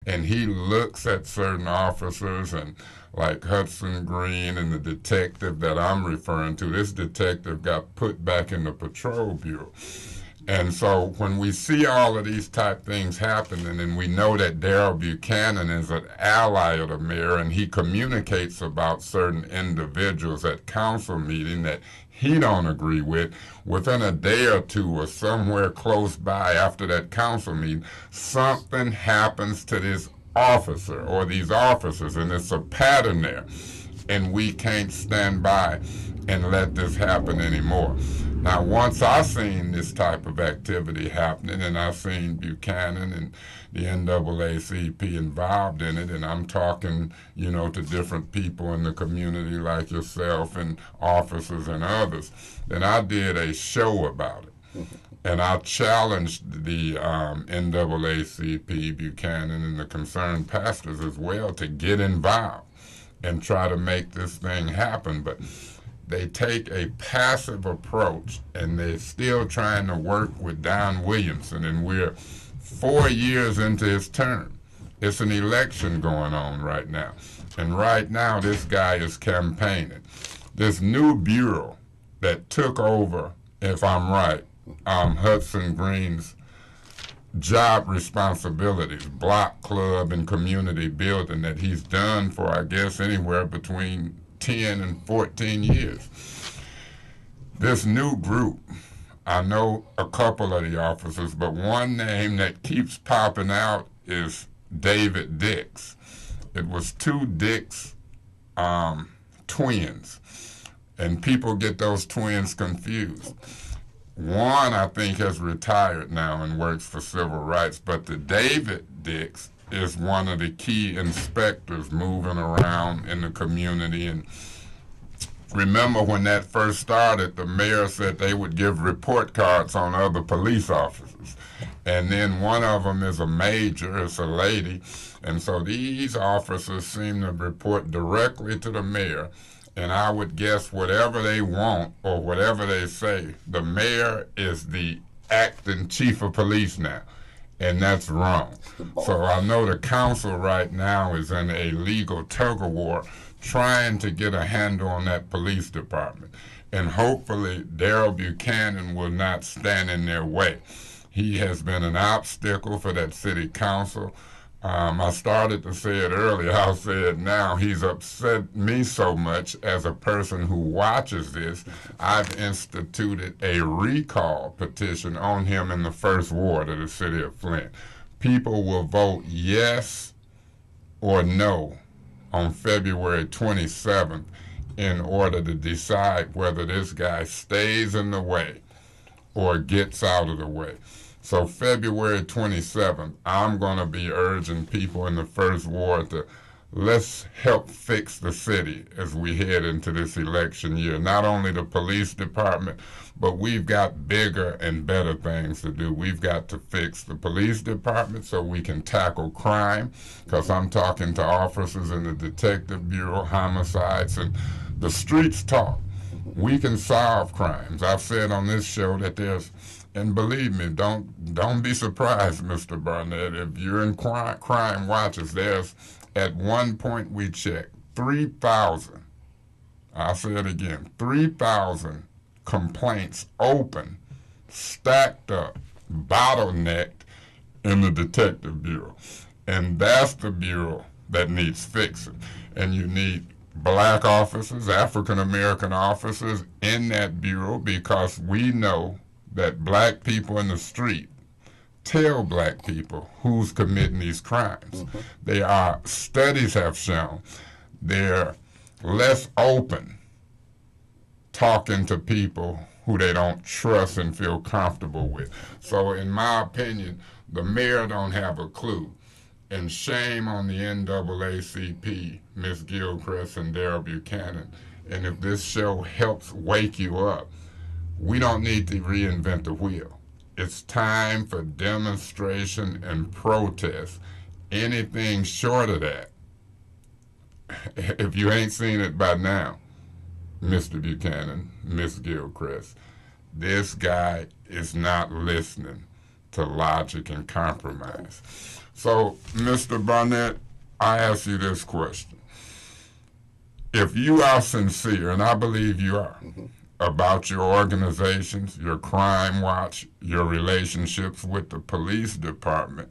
and he looks at certain officers, and like Hudson Green and the detective that I'm referring to, this detective got put back in the patrol bureau. And so when we see all of these type things happening, and we know that Darrell Buchanan is an ally of the mayor, and he communicates about certain individuals at council meeting that he don't agree with, within a day or two or somewhere close by after that council meeting, something happens to this officer or these officers, and it's a pattern there. And we can't stand by and let this happen anymore. Now, once I seen this type of activity happening, and I seen Buchanan and the NAACP involved in it, and I'm talking, to different people in the community like yourself and officers and others, then I did a show about it. And I challenged the NAACP, Buchanan, and the concerned pastors as well to get involved and try to make this thing happen. But they take a passive approach, and they're still trying to work with Don Williamson, and we're 4 years into his term. It's an election going on right now, and right now this guy is campaigning. This new bureau that took over, if I'm right, Hudson Green's job responsibilities, block club and community building that he's done for, I guess, anywhere between 10 and 14 years. This new group, I know a couple of the officers, but one name that keeps popping out is David Dix. It was two Dix twins, and people get those twins confused. One, I think, has retired now and works for civil rights, but the David Dix is one of the key inspectors moving around in the community. And remember when that first started, the mayor said they would give report cards on other police officers. And then one of them is a major, it's a lady. And so these officers seem to report directly to the mayor. And I would guess whatever they want or whatever they say, the mayor is the acting chief of police now. And that's wrong. So I know the council right now is in a legal tug-of-war trying to get a handle on that police department. And hopefully Darrell Buchanan will not stand in their way. He has been an obstacle for that city council. I started to say it earlier, I'll say it now. He's upset me so much as a person who watches this. I've instituted a recall petition on him in the first ward of the city of Flint. People will vote yes or no on February 27th in order to decide whether this guy stays in the way or gets out of the way. So February 27th, I'm going to be urging people in the first ward to let's help fix the city as we head into this election year. Not only the police department, but we've got bigger and better things to do. We've got to fix the police department so we can tackle crime, because I'm talking to officers in the Detective Bureau, homicides, and the streets talk. We can solve crimes. I've said on this show that there's, and believe me, don't be surprised, Mr. Barnett, if you're in crime watches, there's, at one point we checked, 3,000, I'll say it again, 3,000 complaints open, stacked up, bottlenecked in the Detective Bureau. And that's the bureau that needs fixing. And you need black officers, African American officers in that bureau, because we know that black people in the street tell black people who's committing these crimes. They are, studies have shown, they're less open talking to people who they don't trust and feel comfortable with. So in my opinion, the mayor don't have a clue. And shame on the NAACP, Ms. Gilchrist and Darrell Buchanan. And if this show helps wake you up, we don't need to reinvent the wheel. It's time for demonstration and protest. Anything short of that, if you ain't seen it by now, Mr. Buchanan, Ms. Gilchrist, this guy is not listening to logic and compromise. So, Mr. Barnett, I ask you this question. If you are sincere, and I believe you are, about your organizations, your crime watch, your relationships with the police department,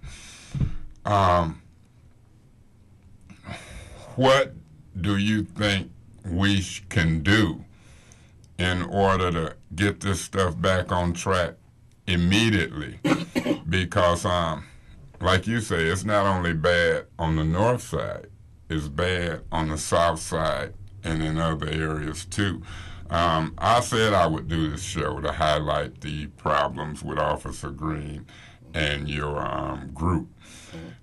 what do you think we can do in order to get this stuff back on track immediately? Because, like you say, it's not only bad on the north side, it's bad on the south side and in other areas too. I said I would do this show to highlight the problems with Officer Green and your group.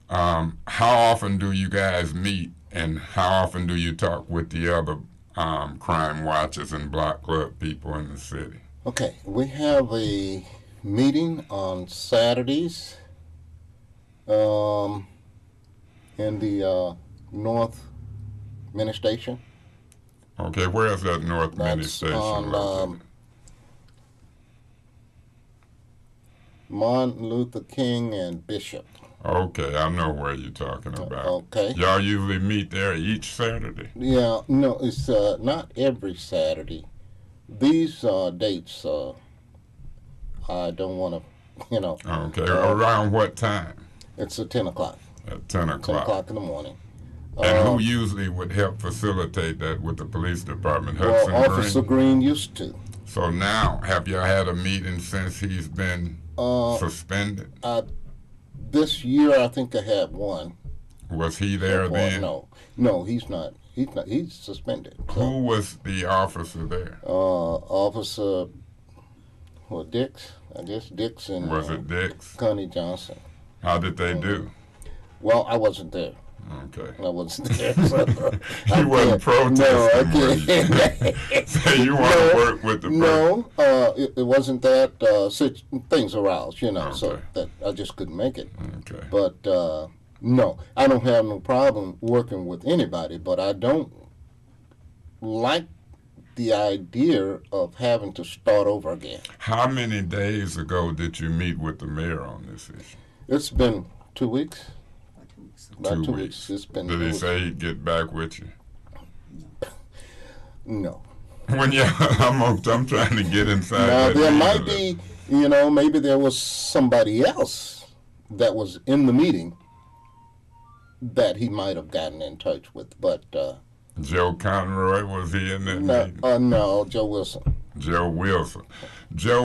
How often do you guys meet, and how often do you talk with the other crime watchers and block club people in the city? Okay, we have a meeting on Saturdays in the North Mini Station. Okay, where is that North Mini Station on Martin Luther King and Bishop. Okay, I know where you're talking about. Okay. Y'all usually meet there each Saturday? Yeah, no, it's not every Saturday. These dates, I don't want to, Okay, around what time? It's at 10 o'clock. At 10 o'clock. 10 o'clock in the morning. And who usually would help facilitate that with the police department? Hudson well, Officer Green used to. So now, have y'all had a meeting since he's been suspended? This year, I think I had one. Was he there then? No, he's not. He's suspended. So. Who was the officer there? Officer, Dix? I guess Dix and was it Dix? Connie Johnson. How did they do? Well, I wasn't there. Okay. I wasn't there. So you wasn't protesting. No, I can't. So you want to work with the No, it wasn't that. Things arose, Okay. so that I just couldn't make it. Okay. But no, I don't have no problem working with anybody, but I don't like the idea of having to start over again. How many days ago did you meet with the mayor on this issue? It's been 2 weeks. About 2 weeks. It's been Did he say he'd get back with you? No. When I'm trying to get inside. Now there might be, maybe there was somebody else that was in the meeting that he might have gotten in touch with, but Joe Conroy, was he in that meeting? No, Joe Wilson. Joe Wilson. Joe